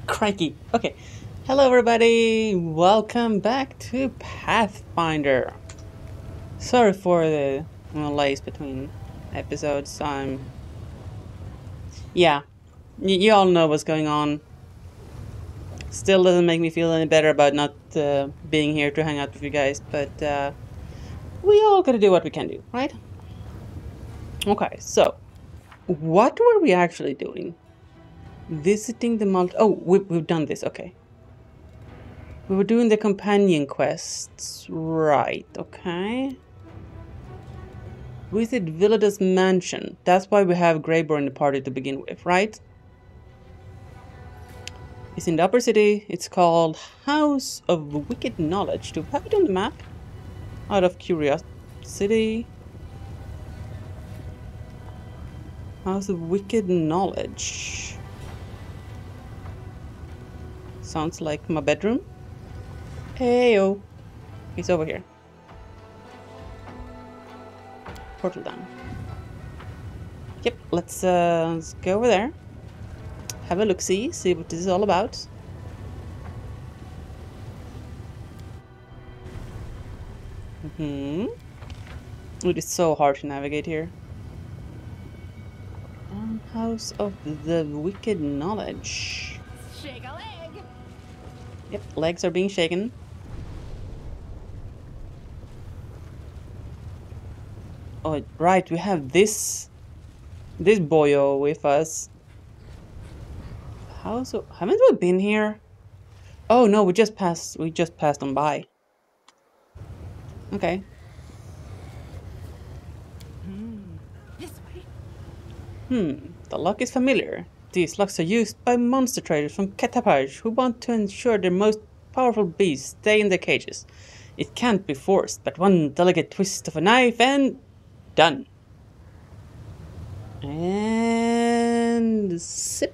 Crikey. Okay. Hello everybody. Welcome back to Pathfinder. Sorry for the delays between episodes. Yeah. You all know what's going on. Still doesn't make me feel any better about not being here to hang out with you guys, but we all gotta do what we can do, right? Okay, so what were we actually doing? Visiting the Oh, we've done this, okay. We were doing the companion quests, right, okay. Visit Villadus Mansion. That's why we have Greybor in the party to begin with, right? It's in the upper city. It's called House of Wicked Knowledge. Do we have it on the map? Out of curiosity. House of Wicked Knowledge. Sounds like my bedroom. Heyo. He's over here. Portal down. Yep, let's go over there. Have a look-see, see what this is all about. It is so hard to navigate here. House of the Wicked Knowledge. Shake a leg. Yep, legs are being shaken. Oh, right, we have this boyo with us. Haven't we been here? Oh no, we just passed on by. Okay. This way. The lock is familiar. These locks are used by monster traders from Catapage who want to ensure their most powerful beasts stay in their cages. It can't be forced, but one delicate twist of a knife and done. And sip.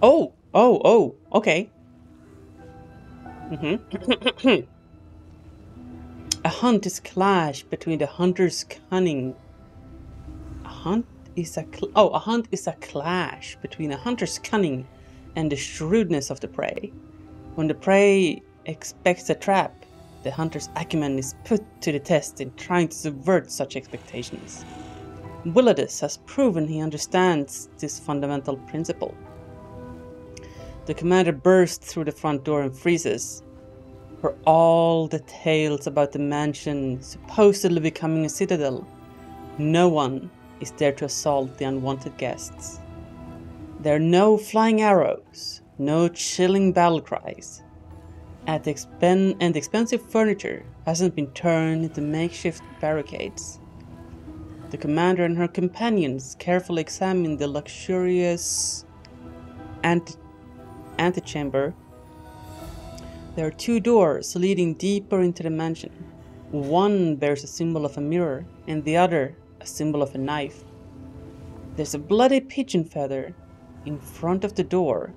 Oh, okay. A hunt is clash between the hunter's cunning. A hunt is a clash between a hunter's cunning and the shrewdness of the prey. When the prey expects a trap, the hunter's acumen is put to the test in trying to subvert such expectations. Villadus has proven he understands this fundamental principle. The commander bursts through the front door and freezes. For all the tales about the mansion supposedly becoming a citadel, no one is there to assault the unwanted guests. There are no flying arrows, no chilling battle cries, and the expensive furniture hasn't been turned into makeshift barricades. The commander and her companions carefully examine the luxurious antechamber. There are two doors leading deeper into the mansion. One bears a symbol of a mirror, and the other a symbol of a knife. There's a bloody pigeon feather in front of the door,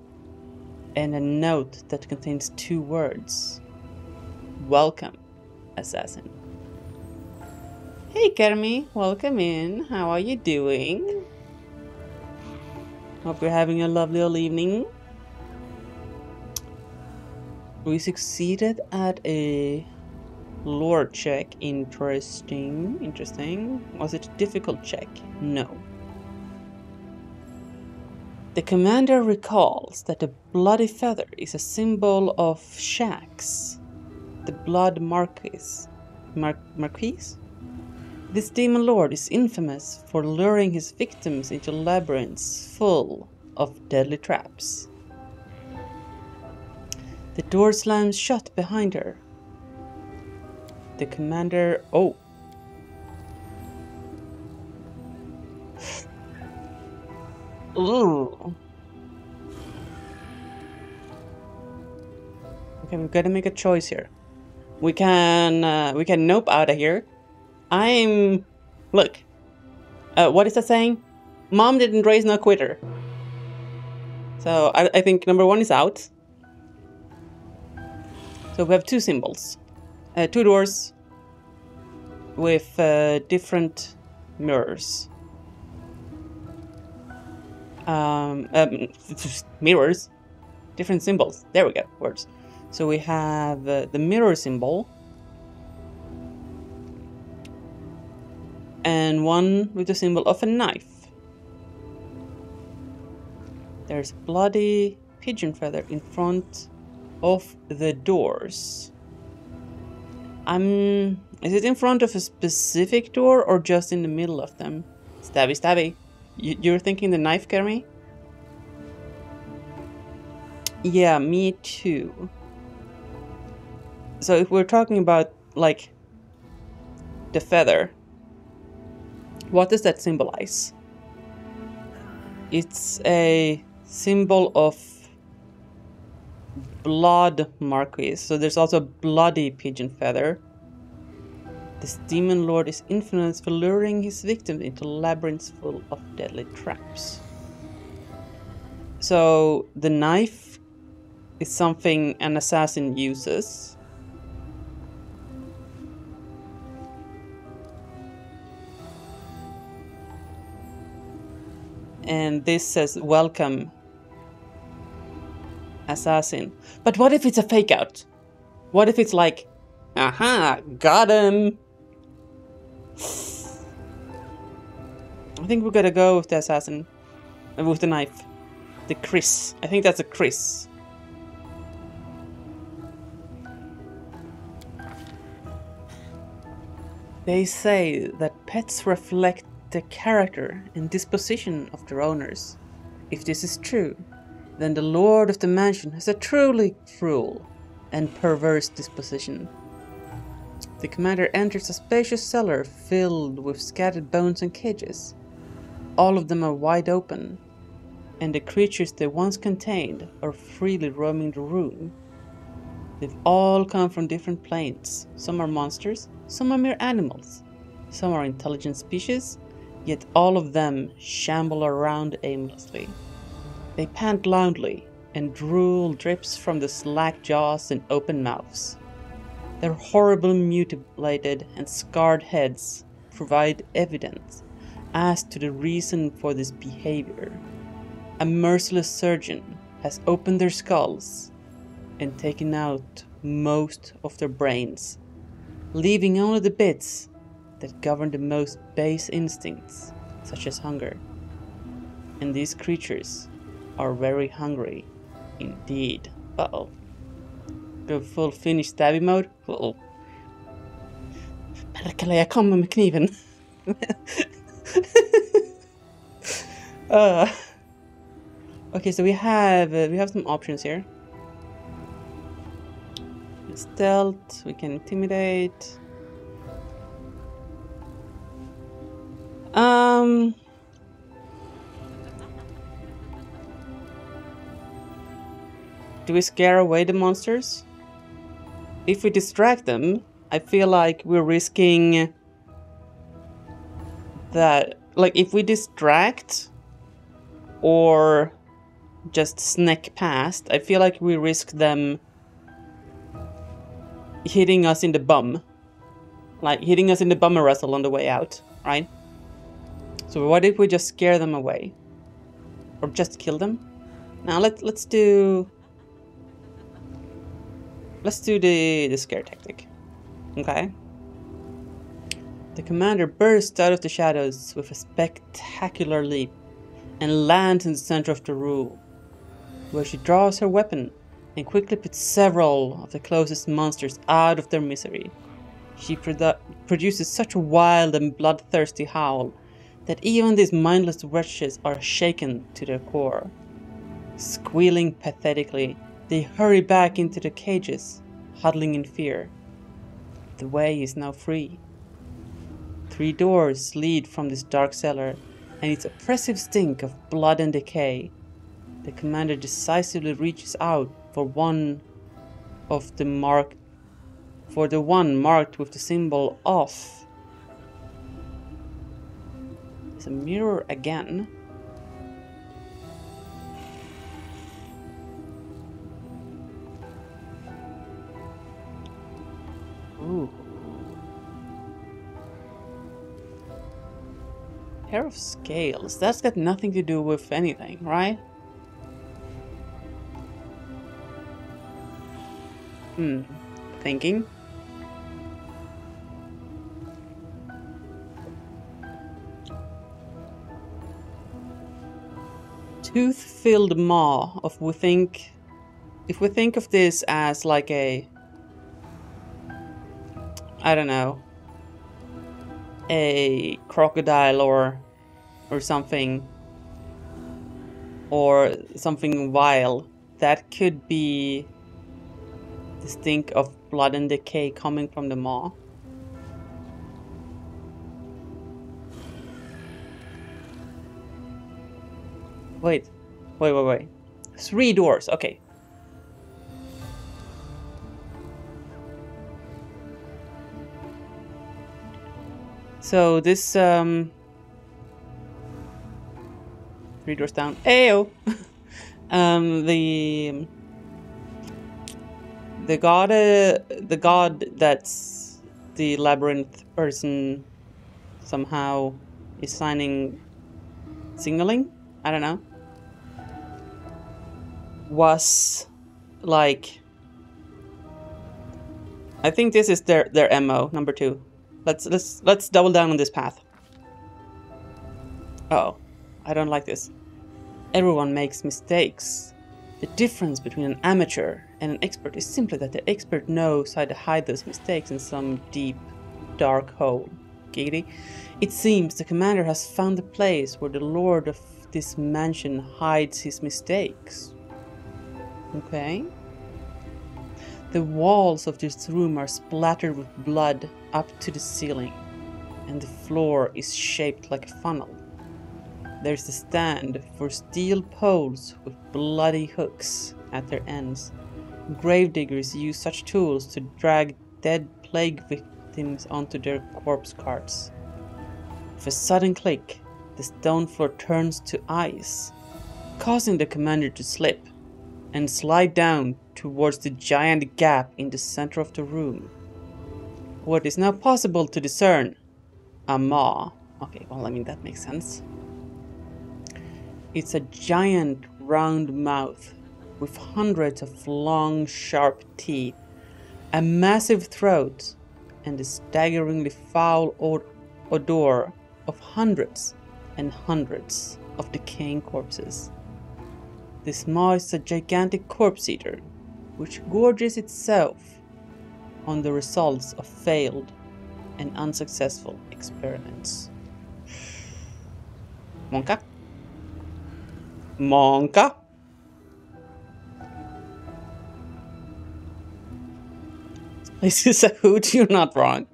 and a note that contains two words. Welcome, assassin. Hey Kermi, welcome in. How are you doing? Hope you're having a lovely little evening. We succeeded at a lore check. Interesting. Was it a difficult check? No. The commander recalls that the bloody feather is a symbol of Shax, the blood marquis. This demon lord is infamous for luring his victims into labyrinths full of deadly traps. The door slams shut behind her. The commander... Oh. Ooh. Okay, we've got to make a choice here. We can nope out of here. Look. What is that saying? Mom didn't raise no quitter. So I think number one is out. So we have two symbols, two doors, with different mirrors. Mirrors, different symbols. There we go, words. So we have the mirror symbol, and one with the symbol of a knife. There's bloody pigeon feather in front of the doors. Is it in front of a specific door or just in the middle of them? Stabby, stabby. You're thinking the knife, Kermy? Yeah, me too. So if we're talking about, like, the feather, what does that symbolize? It's a symbol of blood marquis. So there's also a bloody pigeon feather. This demon lord is infamous for luring his victims into labyrinths full of deadly traps. So the knife is something an assassin uses. And this says, welcome, assassin. But what if it's a fake out? What if it's like, aha, got him. I think we're gonna go with the assassin, with the knife. The Chris. I think that's a Chris. They say that pets reflect the character and disposition of their owners. If this is true, then the lord of the mansion has a truly cruel and perverse disposition. The commander enters a spacious cellar filled with scattered bones and cages. All of them are wide open, and the creatures they once contained are freely roaming the room. They've all come from different planes. Some are monsters, some are mere animals, some are intelligent species, yet all of them shamble around aimlessly. They pant loudly, and drool drips from the slack jaws and open mouths. Their horrible mutilated and scarred heads provide evidence as to the reason for this behavior. A merciless surgeon has opened their skulls and taken out most of their brains, leaving only the bits that govern the most base instincts, such as hunger. And these creatures are very hungry indeed. Uh-oh. Go full Finnish stabby mode? Uh-oh. Perkele, jag kommer med kniven. Okay, so we have some options here. Stealth, we can intimidate. Do we scare away the monsters? If we distract them, I feel like we're risking that. Like, if we distract or just sneak past, I feel like we risk them hitting us in the bum. Like, hitting us in the bum wrestle on the way out, right? So what if we just scare them away? Or just kill them? Now let's do the scare tactic. Okay? The commander bursts out of the shadows with a spectacular leap and lands in the center of the room, where she draws her weapon and quickly puts several of the closest monsters out of their misery. She produces such a wild and bloodthirsty howl that even these mindless wretches are shaken to their core. Squealing pathetically, they hurry back into the cages, huddling in fear. The way is now free. 3 doors lead from this dark cellar, and its oppressive stink of blood and decay. The commander decisively reaches out for the one marked with the symbol of. There's a mirror again. Ooh. Pair of scales. That's got nothing to do with anything, right? Thinking. Tooth-filled maw of if we think of this as like a, I don't know, a crocodile or something, or something vile, that could be the stink of blood and decay coming from the maw. Wait. 3 doors, okay. So this, 3 doors down. Ayo! The god that's the labyrinth person somehow is signaling? I don't know. Was like, I think this is their MO, number 2. Let's double down on this path. Oh, I don't like this. Everyone makes mistakes. The difference between an amateur and an expert is simply that the expert knows how to hide those mistakes in some deep, dark hole. Giggity. It seems the commander has found the place where the lord of this mansion hides his mistakes. Okay. The walls of this room are splattered with blood up to the ceiling, and the floor is shaped like a funnel. There's a stand for steel poles with bloody hooks at their ends. Gravediggers use such tools to drag dead plague victims onto their corpse carts. With a sudden click, the stone floor turns to ice, causing the commander to slip and slide down towards the giant gap in the center of the room. What is now possible to discern? A maw. Okay, well, I mean, that makes sense. It's a giant round mouth with hundreds of long, sharp teeth, a massive throat, and a staggeringly foul odor of hundreds and hundreds of decaying corpses. This maw is a gigantic corpse eater, which gorges itself on the results of failed and unsuccessful experiments. Monka? Monka? This is a hoot, you're not wrong.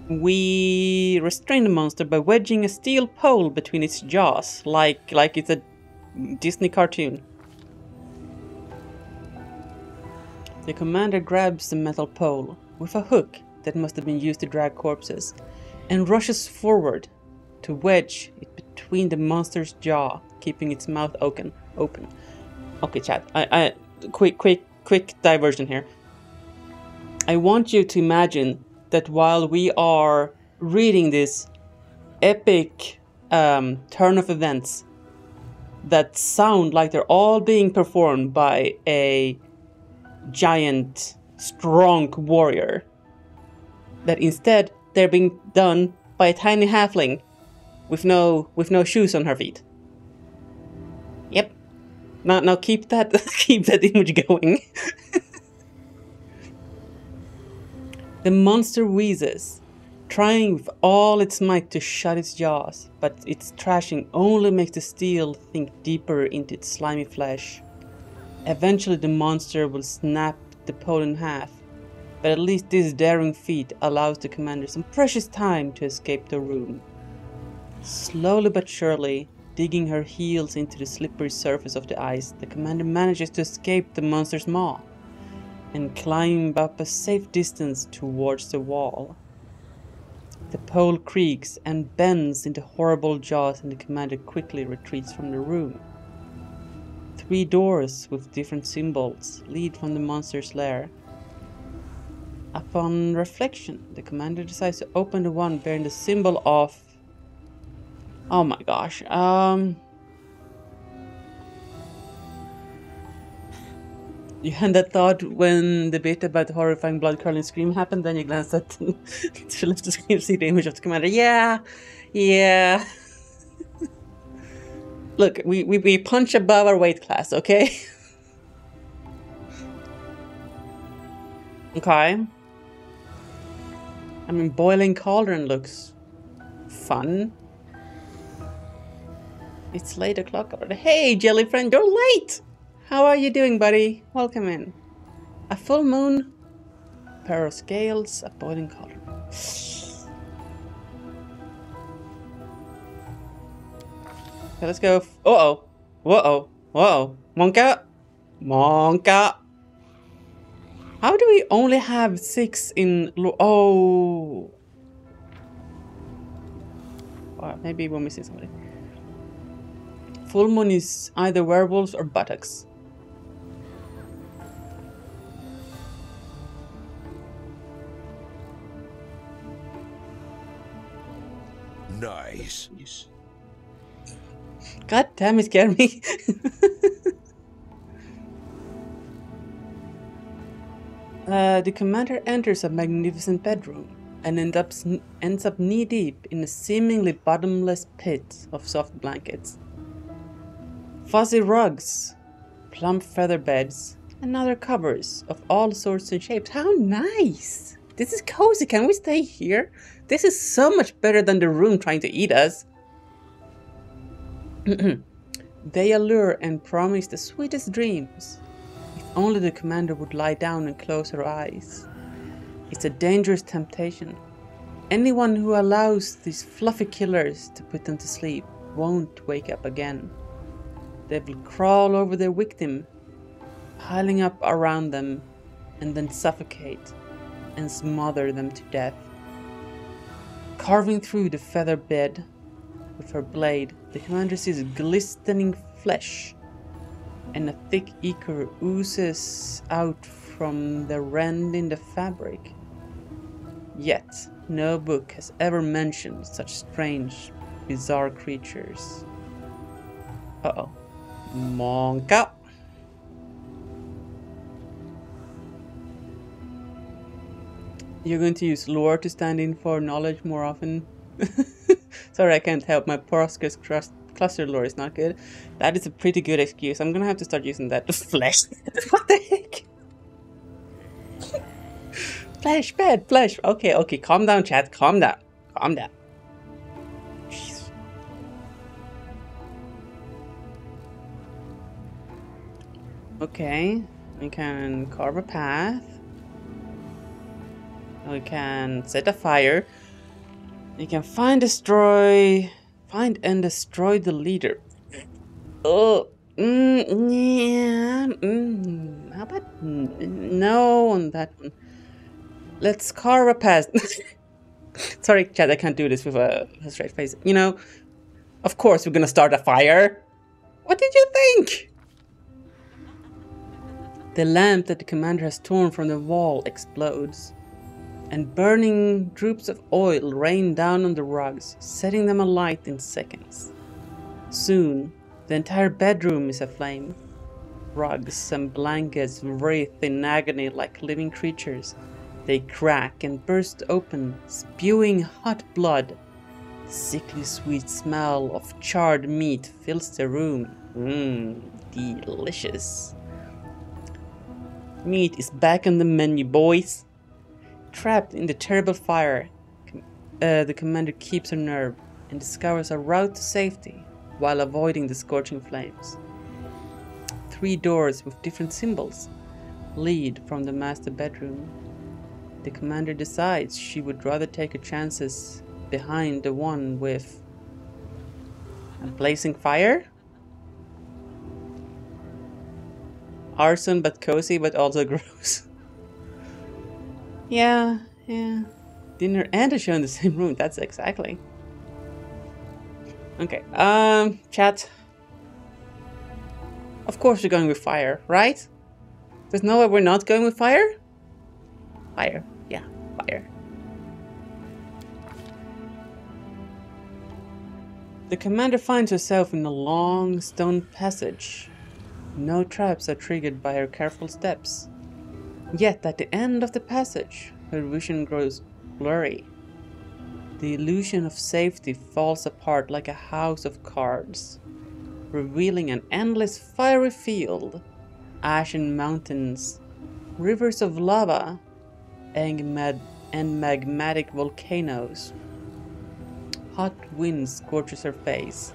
We restrain the monster by wedging a steel pole between its jaws, like it's a Disney cartoon. The commander grabs the metal pole with a hook that must have been used to drag corpses, and rushes forward to wedge it between the monster's jaw, keeping its mouth open. Okay, chat. Quick diversion here. I want you to imagine that while we are reading this epic turn of events that sound like they're all being performed by a giant, strong warrior, that instead they're being done by a tiny halfling with no shoes on her feet. Yep. Now keep that keep that image going. The monster wheezes, trying with all its might to shut its jaws, but its thrashing only makes the steel sink deeper into its slimy flesh. Eventually the monster will snap the pole in half, but at least this daring feat allows the commander some precious time to escape the room. Slowly but surely, digging her heels into the slippery surface of the ice, the commander manages to escape the monster's maw and climb up a safe distance towards the wall. The pole creaks and bends into horrible jaws, and the commander quickly retreats from the room. 3 doors with different symbols lead from the monster's lair. Upon reflection, the commander decides to open the one bearing the symbol of... Oh my gosh. You had that thought when the bit about the horrifying blood-curdling scream happened, then you glanced at to the left of the screen to see the image of the commander. Yeah. Look, we punch above our weight class, okay? Okay. I mean, boiling cauldron looks fun. It's late o'clock already. Hey, jelly friend, you're late! How are you doing, buddy? Welcome in. A full moon, a pair of scales, a boiling cauldron. Okay, let's go. Uh-oh. Uh-oh. Uh-oh. Monka! Monka! How do we only have 6 in... Oh! Well, maybe we're missing somebody. Full moon is either werewolves or buttocks. Nice. God damn it, scared me. The commander enters a magnificent bedroom and ends up knee-deep in a seemingly bottomless pit of soft blankets. Fuzzy rugs, plump feather beds, and other covers of all sorts and shapes. How nice! This is cozy. Can we stay here? This is so much better than the room trying to eat us. They allure and promise the sweetest dreams. If only the commander would lie down and close her eyes. It's a dangerous temptation. Anyone who allows these fluffy killers to put them to sleep won't wake up again. They will crawl over their victim, piling up around them, and then suffocate and smother them to death. Carving through the feather bed with her blade, the commander sees glistening flesh, and a thick ichor oozes out from the rend in the fabric. Yet, no book has ever mentioned such strange, bizarre creatures. Uh-oh. Monka! You're going to use lore to stand in for knowledge more often? Sorry, I can't help. My Poroscus cluster lore is not good. That is a pretty good excuse. I'm gonna have to start using that. Flesh? What the heck? Flesh, bed, flesh. Okay, okay, calm down, chat. Calm down. Calm down. Jeez. Okay, we can carve a path. We can set a fire. You can find and destroy the leader. Oh, yeah. How about no on that one? Let's carve a path. Sorry, chat, I can't do this with a straight face. You know, of course we're gonna start a fire. What did you think? The lamp that the commander has torn from the wall explodes, and burning droops of oil rain down on the rugs, setting them alight in seconds. Soon, the entire bedroom is aflame. Rugs and blankets writhe in agony like living creatures. They crack and burst open, spewing hot blood. The sickly sweet smell of charred meat fills the room. Delicious. Meat is back on the menu, boys. Trapped in the terrible fire, the commander keeps her nerve and discovers a route to safety while avoiding the scorching flames. 3 doors with different symbols lead from the master bedroom. The commander decides she would rather take her chances behind the one with a blazing fire? Arson but cozy but also gross. Yeah. Dinner and a show in the same room, that's exactly. Okay, chat. Of course we're going with fire, right? There's no way we're not going with fire? Fire. The commander finds herself in a long stone passage. No traps are triggered by her careful steps. Yet at the end of the passage, her vision grows blurry. The illusion of safety falls apart like a house of cards, revealing an endless fiery field, ashen mountains, rivers of lava, and magmatic volcanoes. Hot wind scorches her face.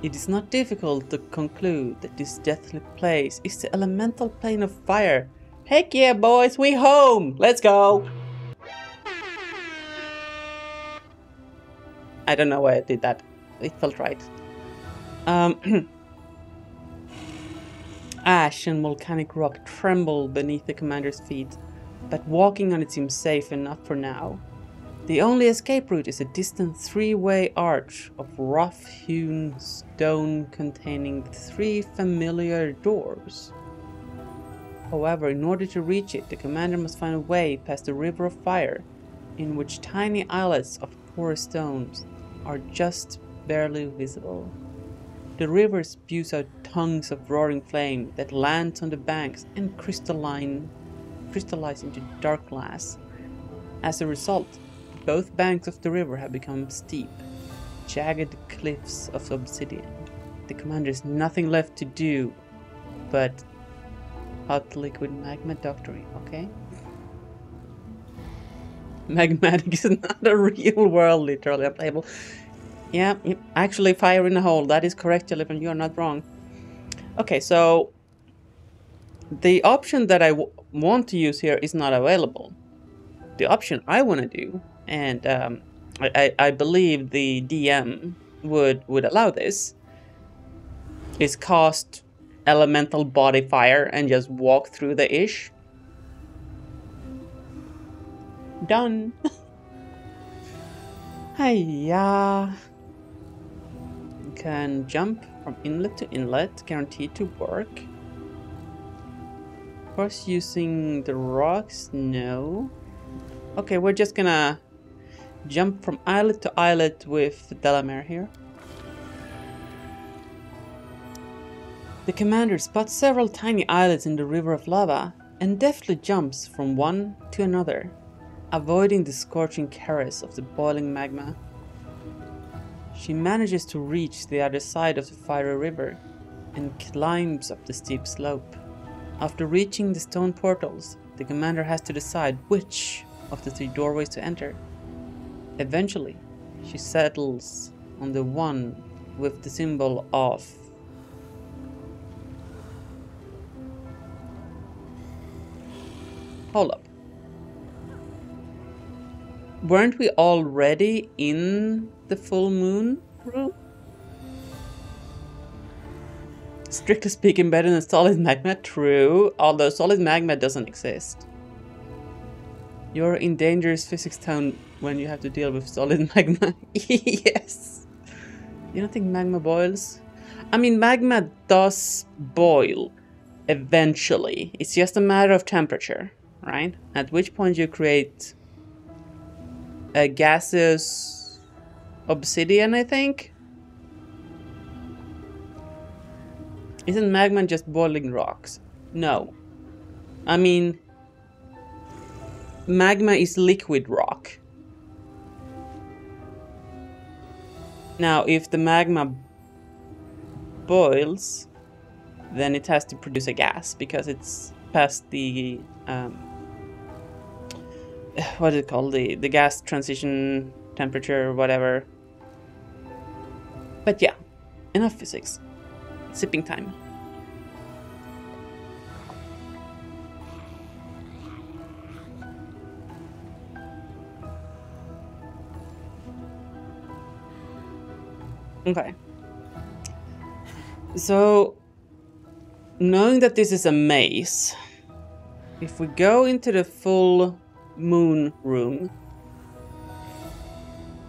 It is not difficult to conclude that this deathly place is the elemental plane of fire. Heck yeah, boys, we home! Let's go! I don't know why I did that. It felt right. Ash and volcanic rock tremble beneath the commander's feet, but walking on it seems safe enough for now. The only escape route is a distant three-way arch of rough-hewn stone containing 3 familiar doors. However, in order to reach it, the commander must find a way past the river of fire, in which tiny islets of porous stones are just barely visible. The river spews out tongues of roaring flame that lands on the banks and crystallize into dark glass. As a result, both banks of the river have become steep, jagged cliffs of obsidian. The commander has nothing left to do but hot liquid magma doctoring, okay? Magmatic is not a real world, literally unplayable. Yeah, actually fire in a hole, that is correct, Elephant, you are not wrong. Okay, so the option that I want to use here is not available. The option I want to do, and I believe the DM would allow this, is cast elemental body fire and just walk through the ish. Done. Hiya. You can jump from inlet to inlet, guaranteed to work. Of course, using the rocks, no. Okay, we're just gonna jump from islet to islet with Delamere here. The commander spots several tiny islets in the river of lava and deftly jumps from one to another, avoiding the scorching caress of the boiling magma. She manages to reach the other side of the fiery river and climbs up the steep slope. After reaching the stone portals, the commander has to decide which of the 3 doorways to enter. Eventually, she settles on the one with the symbol of hold up. Weren't we already in the full moon room? Strictly speaking, better than solid magma, true, although solid magma doesn't exist. You're in dangerous physics town when you have to deal with solid magma. Yes. You don't think magma boils? I mean, magma does boil eventually. It's just a matter of temperature, right? At which point you create a gaseous obsidian, I think. Isn't magma just boiling rocks? No. I mean, magma is liquid rock. Now, if the magma boils, then it has to produce a gas because it's past the what is it called? The gas transition temperature, whatever. But yeah, enough physics. Sipping time. Okay. So, knowing that this is a maze, if we go into the full moon room,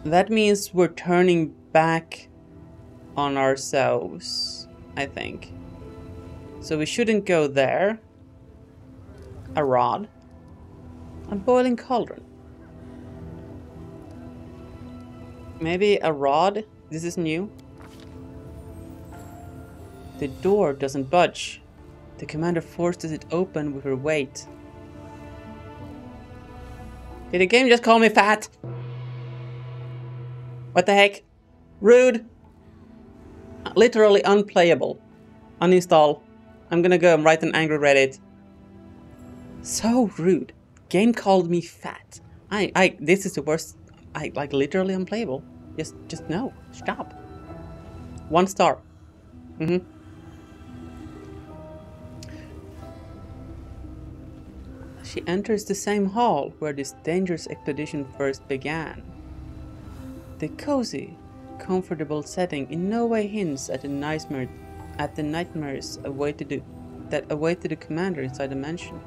that means we're turning back on ourselves, I think. So we shouldn't go there. A rod. A boiling cauldron. Maybe a rod. This is new. The door doesn't budge. The commander forces it open with her weight. Did the game just call me fat? What the heck? Rude. Literally unplayable. Uninstall. I'm gonna go and write an angry Reddit. So rude. Game called me fat. This is the worst. Like literally unplayable. Just no. Stop. 1 star. She enters the same hall where this dangerous expedition first began. The cozy, comfortable setting in no way hints at the nightmares that awaited the commander inside the mansion.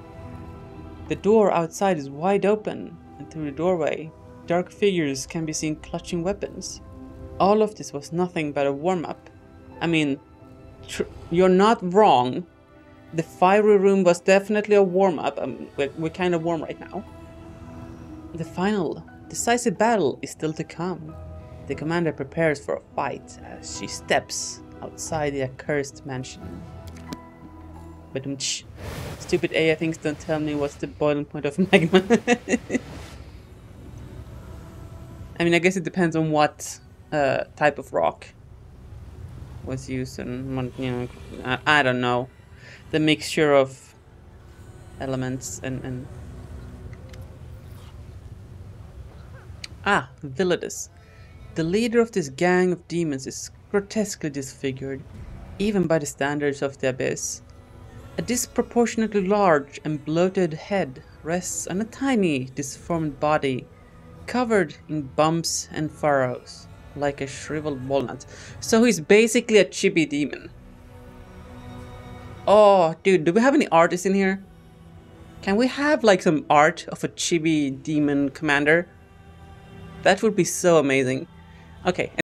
The door outside is wide open, and through the doorway, dark figures can be seen clutching weapons. All of this was nothing but a warm-up. I mean, you're not wrong. The fiery room was definitely a warm-up. We're kind of warm right now. The final, decisive battle is still to come. The commander prepares for a fight as she steps outside the accursed mansion. But stupid AI things don't tell me what's the boiling point of magma. I mean, I guess it depends on what type of rock was used and, you know, I don't know. The mixture of elements and... Ah, Villadus. The leader of this gang of demons is grotesquely disfigured, even by the standards of the Abyss. A disproportionately large and bloated head rests on a tiny, disformed body, covered in bumps and furrows, like a shriveled walnut. So he's basically a chibi demon. Oh, dude, do we have any artists in here? Can we have, like, some art of a chibi demon commander? That would be so amazing. Okay.